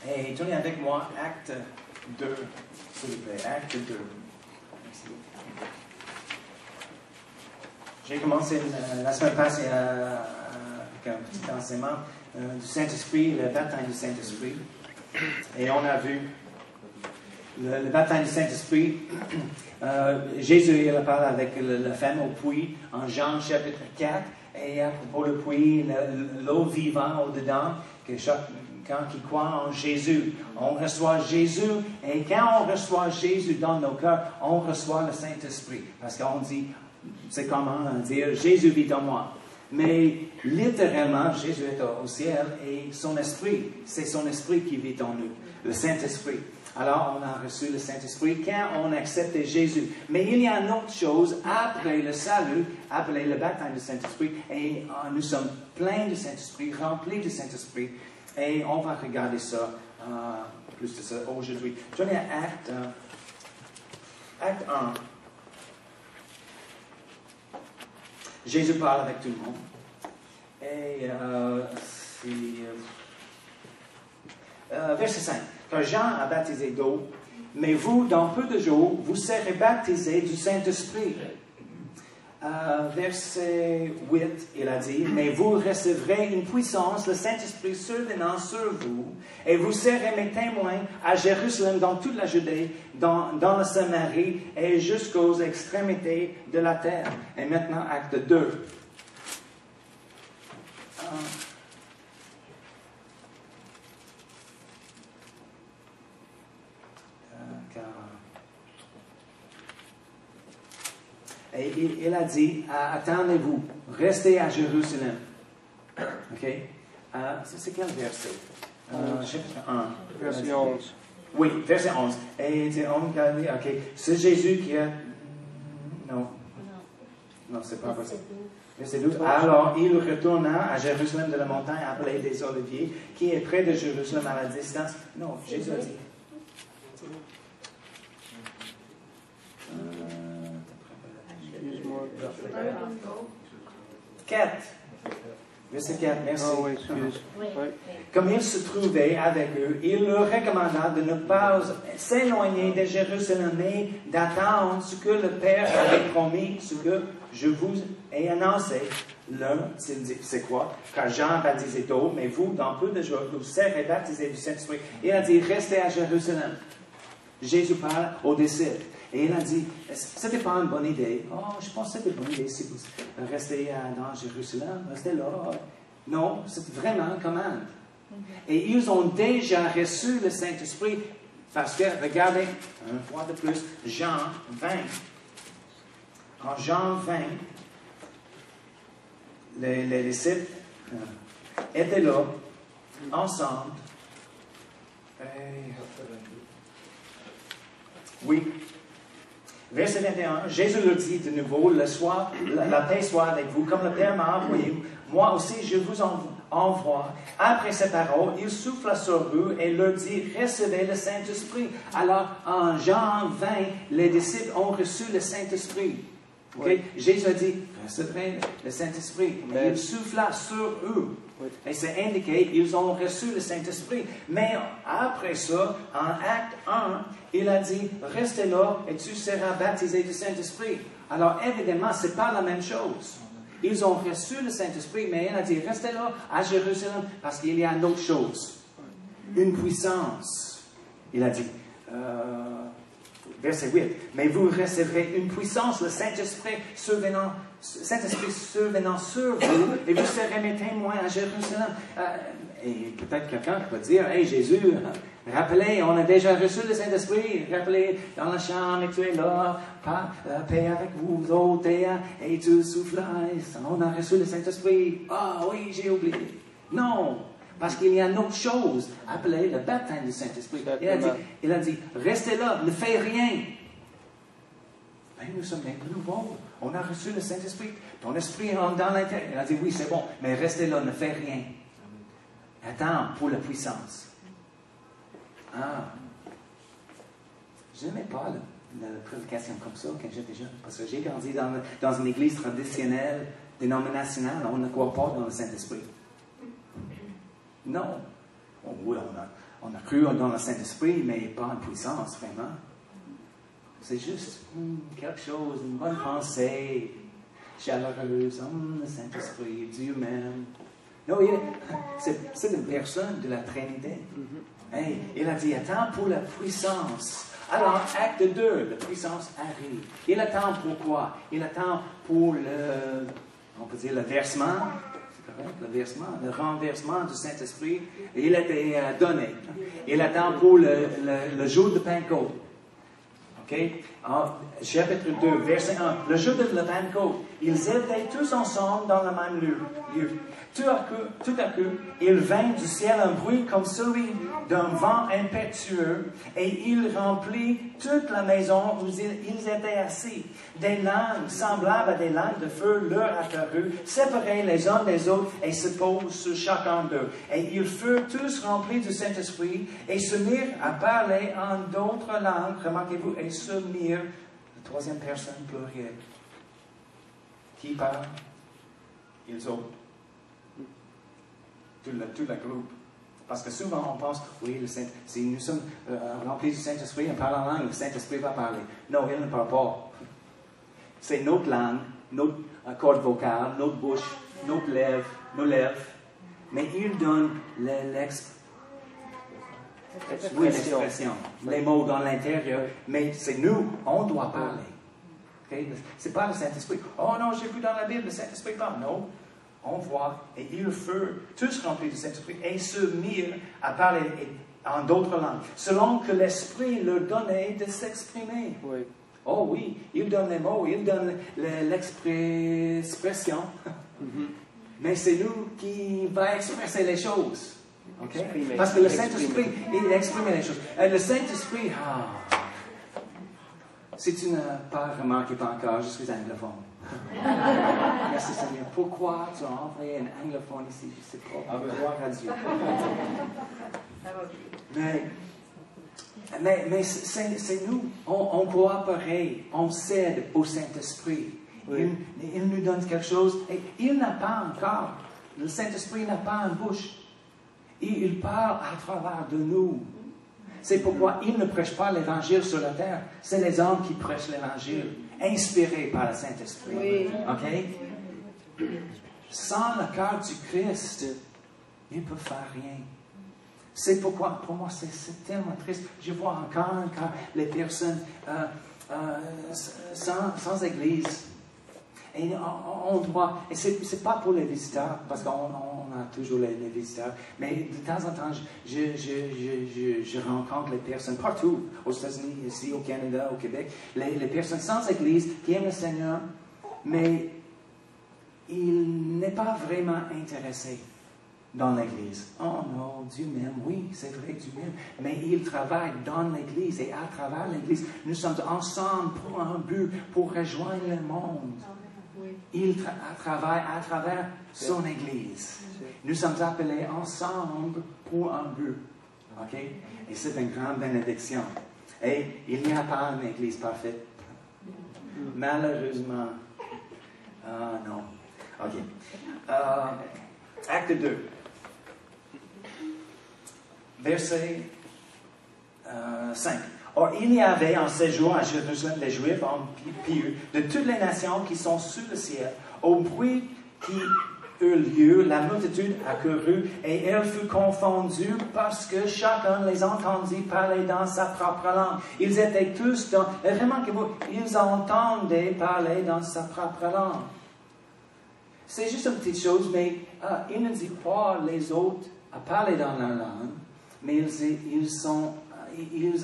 Et tournez avec moi, acte 2, s'il vous plaît, acte 2. Merci. J'ai commencé la semaine passée avec un petit enseignement du Saint-Esprit, le baptême du Saint-Esprit. Et on a vu le baptême du Saint-Esprit. Jésus il parle avec la femme au puits en Jean chapitre 4. Et à propos du puits, l'eau vivante au-dedans, que chacun qui croit en Jésus, on reçoit Jésus. Et quand on reçoit Jésus dans nos cœurs, on reçoit le Saint-Esprit. Parce qu'on dit, c'est comment dire, Jésus vit en moi. Mais littéralement, Jésus est au ciel et son esprit, c'est son esprit qui vit en nous, le Saint-Esprit. Alors, on a reçu le Saint-Esprit quand on acceptait Jésus. Mais il y a une autre chose après le salut, après le baptême du Saint-Esprit, et nous sommes pleins du Saint-Esprit, remplis du Saint-Esprit, et on va regarder ça, plus de ça aujourd'hui. Je vais à Acte 1. Jésus parle avec tout le monde. Et verset 5. Car Jean a baptisé d'eau, mais vous, dans peu de jours, vous serez baptisés du Saint-Esprit. Verset 8, il a dit, mais vous recevrez une puissance, le Saint-Esprit survenant sur vous, et vous serez mes témoins à Jérusalem, dans toute la Judée, dans la Samarie, et jusqu'aux extrémités de la terre. Et maintenant, acte 2. Et il a dit, attendez-vous, restez à Jérusalem. OK? C'est quel verset? Chapitre 1. Verset 11. Oui, verset 11. Et OK. C'est Jésus qui a... Non. Non, c'est pas possible. Verset 12. Alors, il retourna à Jérusalem de la montagne appelée des Oliviers, qui est près de Jérusalem à la distance. Non, Jésus a dit. 4. Verset 4, merci. Oh, oui, excuse. Oui. Comme il se trouvait avec eux, il leur recommanda de ne pas s'éloigner de Jérusalem, mais d'attendre ce que le Père avait promis, ce que je vous ai annoncé. L'un, c'est quoi? Car Jean baptisait d'eau, mais vous, dans peu de jours, vous serez baptisés du Saint-Esprit. Il a dit, restez à Jérusalem. Jésus parle aux disciples. Et il a dit, ce n'était pas une bonne idée. Oh, je pense que c'était une bonne idée si vous restez dans Jérusalem, restez là. Non, c'est vraiment une commande. Et ils ont déjà reçu le Saint-Esprit parce que, regardez, une fois de plus, Jean 20. En Jean 20, les disciples étaient là, ensemble. Oui. Verset 21, Jésus leur dit de nouveau, la paix soit avec vous, comme le Père m'a envoyé. Moi aussi, je vous envoie. Après ces paroles, il souffla sur eux et leur dit, recevez le Saint-Esprit. Alors, en Jean 20, les disciples ont reçu le Saint-Esprit. Okay? Oui. Jésus a dit, recevez le Saint-Esprit. Mais il souffla sur eux. Oui. Et c'est indiqué, ils ont reçu le Saint-Esprit. Mais après ça, en acte 1, il a dit, restez là et tu seras baptisé du Saint-Esprit. Alors évidemment, ce n'est pas la même chose. Ils ont reçu le Saint-Esprit, mais il a dit, restez là à Jérusalem parce qu'il y a une autre chose. Une puissance. Il a dit, verset 8, mais vous recevrez une puissance, le Saint-Esprit survenant sur vous, et vous serez mes témoins à Jérusalem. Et peut-être quelqu'un peut dire, hey Jésus, rappelez, on a déjà reçu le Saint-Esprit, rappelez, dans la chambre, et tu es là, paix avec vous autres, et tu souffles, on a reçu le Saint-Esprit. Ah oui, j'ai oublié. Non, parce qu'il y a une autre chose appelée le baptême du Saint-Esprit. Il a dit, restez là, ne faites rien. Ben, nous sommes bien nouveaux. On a reçu le Saint-Esprit. Ton esprit est dans l'intérieur. Il a dit, oui, c'est bon, mais restez là, ne faites rien. Attends pour la puissance. Je n'aimais pas la prédication comme ça quand j'étais jeune, parce que j'ai grandi dans une église traditionnelle, dénominationnelle, on ne croit pas dans le Saint-Esprit. Non. oui, on a cru dans le Saint-Esprit, mais pas en puissance, vraiment. C'est juste quelque chose, une bonne pensée, chaleureuse, le Saint-Esprit, Dieu même. Non, c'est une personne de la Trinité. Hey, il a dit, attends pour la puissance. Alors, acte 2, la puissance arrive. Il attend pour quoi? Il attend pour on peut dire le versement, c'est correct, le renversement du Saint-Esprit. Il a été donné. Il attend pour le jour de Pentecôte. OK? Alors, chapitre 2, verset 1. Le jour de la Pentecôte, ils étaient tous ensemble dans le même lieu. Tout à coup, il vint du ciel un bruit comme celui d'un vent impétueux, et il remplit toute la maison où ils étaient assis. Des langues semblables à des langues de feu leur apparurent, séparées les uns des autres, et se posent sur chacun d'eux. Et ils furent tous remplis du Saint-Esprit, et se mirent à parler en d'autres langues, remarquez-vous, et se mirent, la troisième personne plurielle. Qui parle? Ils autres. Tout le groupe. Parce que souvent on pense, oui, si nous sommes remplis du Saint-Esprit, on parle en langue, le Saint-Esprit va parler. Non, il ne parle pas. C'est notre langue, notre corde vocale, notre bouche, nos lèvres. Mais il donne l'expression, les mots dans l'intérieur. Mais c'est nous, on doit parler. Okay? Ce n'est pas le Saint-Esprit. Oh non, j'ai vu dans la Bible, le Saint-Esprit parle. Non. On voit, et ils furent tous remplis du Saint-Esprit, et se mirent à parler en d'autres langues, selon que l'Esprit leur donnait de s'exprimer. Oui. Oh oui, il donne les mots, il donne l'expression, mais c'est nous qui va expresser les choses. Okay? Parce que le Saint-Esprit, il exprime les choses. Et le Saint-Esprit, si tu n'as pas remarqué encore, je suis anglophone. Merci Seigneur. Pourquoi tu as envoyé un anglophone ici? Je ne sais pas. Gloire à Dieu. Mais c'est nous. On coopère, on cède au Saint-Esprit. Oui. Il nous donne quelque chose. Et il n'a pas encore. Le Saint-Esprit n'a pas une bouche. Il parle à travers de nous. C'est pourquoi il ne prêche pas l'Évangile sur la terre. C'est les hommes qui prêchent l'Évangile, inspirés par le Saint-Esprit. Oui. OK? Sans le cœur du Christ, il ne peut faire rien. C'est pourquoi, pour moi, c'est tellement triste. Je vois encore les personnes sans Église. Et on doit, et c'est pas pour les visiteurs, parce qu'on a toujours les visiteurs, mais de temps en temps, je rencontre les personnes partout, aux États-Unis, ici, au Canada, au Québec, les personnes sans Église qui aiment le Seigneur, mais il n'est pas vraiment intéressé dans l'Église. Oh non, Dieu m'aime, oui, c'est vrai, Dieu m'aime, mais il travaille dans l'Église et à travers l'Église. Nous sommes ensemble pour un but, pour rejoindre le monde. Il travaille à travers son Église. Nous sommes appelés ensemble pour un but. OK? Et c'est une grande bénédiction. Et il n'y a pas une Église parfaite. Malheureusement. Non. OK. Acte 2. Verset 5. Or, il y avait en ces jours à Jérusalem des Juifs en pieux de toutes les nations qui sont sous le ciel. Au bruit qui eut lieu, la multitude accourut et elle fut confondue parce que chacun les entendit parler dans sa propre langue. Ils étaient tous dans... Remarquez-vous, ils entendaient parler dans sa propre langue. C'est juste une petite chose, mais il ne dit pas les autres à parler dans leur langue, mais ils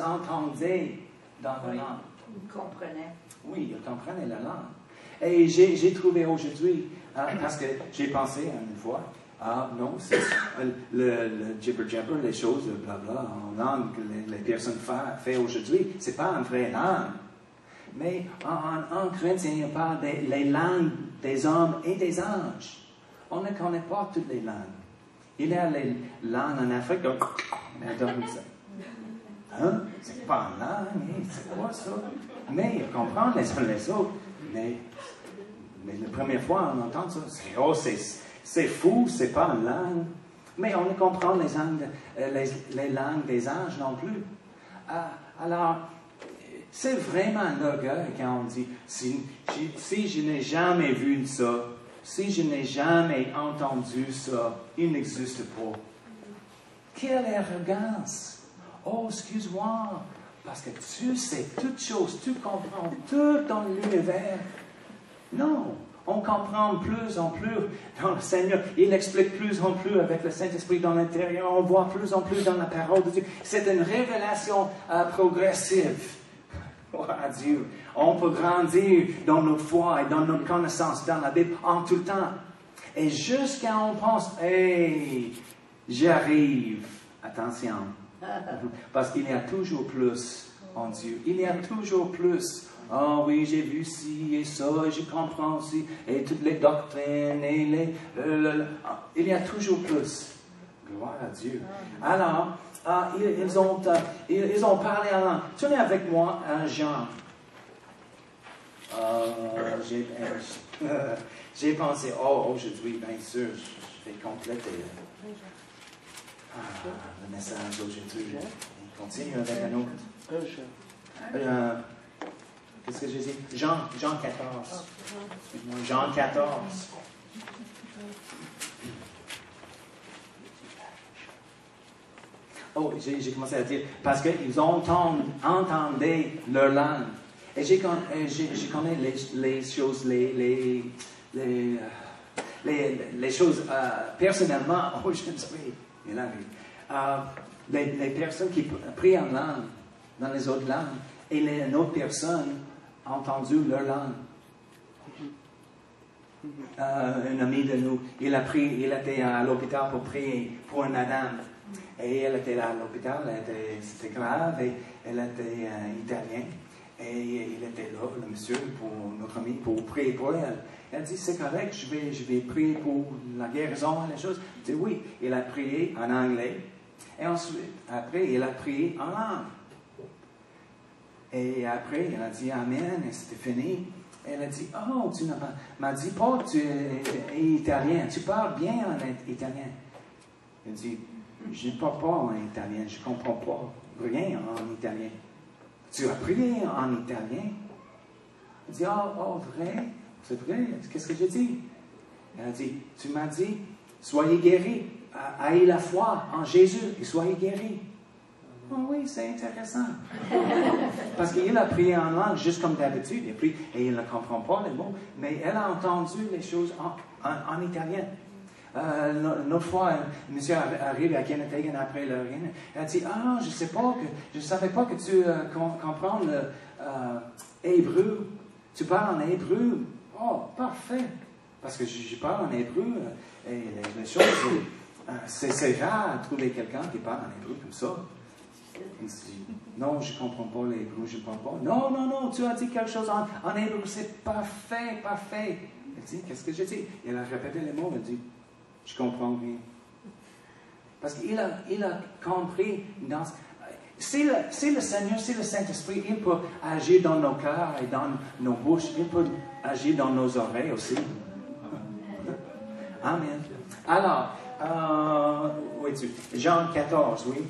entendaient dans la langue. Ils comprenaient. Oui, ils comprenaient la langue. Et j'ai trouvé aujourd'hui, parce que j'ai pensé une fois, non, c'est le jibber-jabber, les choses, le blabla en langue que les personnes font aujourd'hui, c'est pas une vraie langue. Mais en chrétien, il parle des langues des hommes et des anges. On ne connaît pas toutes les langues. Il y a les langues en Afrique, donc, hein? C'est pas une langue, c'est quoi ça? Mais ils comprennent les uns les autres. Mais la première fois on entend ça, c'est fou, c'est pas une langue. Mais on ne comprend les langues des anges non plus. Alors, c'est vraiment l'orgueil quand on dit, si je n'ai jamais vu ça, si je n'ai jamais entendu ça, il n'existe pas. Quelle arrogance! Oh, excuse-moi, parce que tu sais toutes choses, tu comprends tout dans l'univers. Non, on comprend plus en plus dans le Seigneur. Il explique plus en plus avec le Saint-Esprit dans l'intérieur. On voit plus en plus dans la parole de Dieu. C'est une révélation progressive. Gloire à Dieu. On peut grandir dans notre foi et dans notre connaissance dans la Bible en tout temps. Et jusqu'à on pense, hey, j'arrive. Attention. Parce qu'il y a toujours plus en Dieu. Il y a toujours plus. Oh oui, j'ai vu ci et ça, et je comprends aussi, et toutes les doctrines, et il y a toujours plus. Gloire à Dieu. Alors, ils ont parlé en langue. Tenez avec moi à Jean. J'ai pensé, aujourd'hui, bien sûr, je vais compléter le message d'aujourd'hui. Continue avec un autre. Qu'est-ce que j'ai dit? Jean 14. Jean 14. Oh, j'ai commencé à dire, parce qu'ils entendaient leur langue. Et je connais les choses, les choses personnellement aujourd'hui. Les personnes qui prient en langue, dans les autres langues, et une autre personne a entendu leur langue. Un ami de nous, il était à l'hôpital pour prier pour une madame. Et elle était là à l'hôpital, c'était grave, et elle était italienne. Et il était là, le monsieur, pour notre ami, pour prier pour elle. Elle dit, c'est correct, je vais prier pour la guérison et les choses. Il dit, oui. Il a prié en anglais. Et ensuite, après, il a prié en langue. Et après, elle a dit Amen, et c'était fini. Elle a dit, oh, tu m'as dit pas que tu es italien, tu parles bien en italien. Elle dit, je ne parle pas en italien, je ne comprends pas rien en italien. Tu as prié en italien? Elle dit, oh, vrai? C'est vrai? Qu'est-ce que j'ai dit? Elle a dit, tu m'as dit, soyez guéris, ayez la foi en Jésus et soyez guéris. Oh oui, c'est intéressant. Parce qu'il a prié en langue, juste comme d'habitude, et il ne comprend pas les mots, mais elle a entendu les choses en italien. Une autre fois, un monsieur arrive à Kenneth après le réunion, elle a dit, je ne savais pas que tu comprends l'hébreu. Tu parles en hébreu. Oh, parfait. Parce que je parle en hébreu, et les choses, c'est rare de trouver quelqu'un qui parle en hébreu comme ça. Il dit, non, je ne comprends pas l'hébreu, je ne parle pas. Non, tu as dit quelque chose en hébreu, c'est parfait. Elle dit, qu'est-ce que j'ai dit? Elle a répété les mots, elle dit, je comprends rien. Parce qu'il a compris dans... Si le Seigneur, si le Saint-Esprit, il peut agir dans nos cœurs et dans nos bouches, il peut agir dans nos oreilles aussi. Amen. Alors, où es-tu? Jean 14, oui.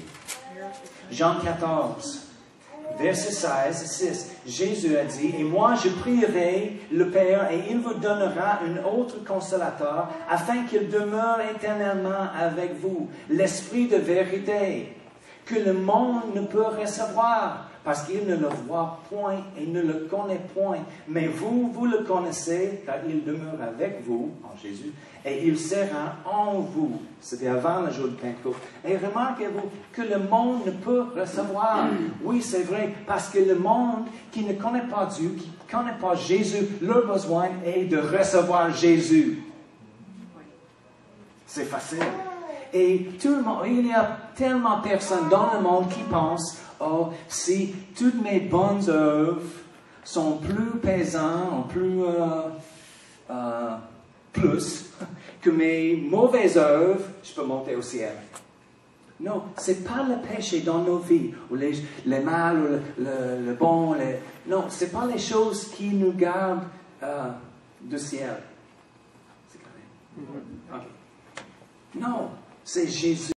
Jean 14, verset 16 et 6. Jésus a dit, « Et moi je prierai le Père, et il vous donnera un autre consolateur, afin qu'il demeure éternellement avec vous, l'Esprit de vérité, que le monde ne peut recevoir, parce qu'il ne le voit point et ne le connaît point. Mais vous le connaissez, car il demeure avec vous, en Jésus, et il sera en vous. » C'était avant le jour de Pentecôte. Et remarquez-vous que le monde ne peut recevoir. Oui, c'est vrai, parce que le monde qui ne connaît pas Dieu, qui ne connaît pas Jésus, leur besoin est de recevoir Jésus. C'est facile. Et tout le monde, il y a tellement de personnes dans le monde qui pensent, oh, si toutes mes bonnes œuvres sont plus pesantes, plus que mes mauvaises œuvres, je peux monter au ciel. Non, ce n'est pas le péché dans nos vies, ou les mal, ou le bon. Non, ce n'est pas les choses qui nous gardent du ciel. C'est correct? Okay. Non, c'est Jésus.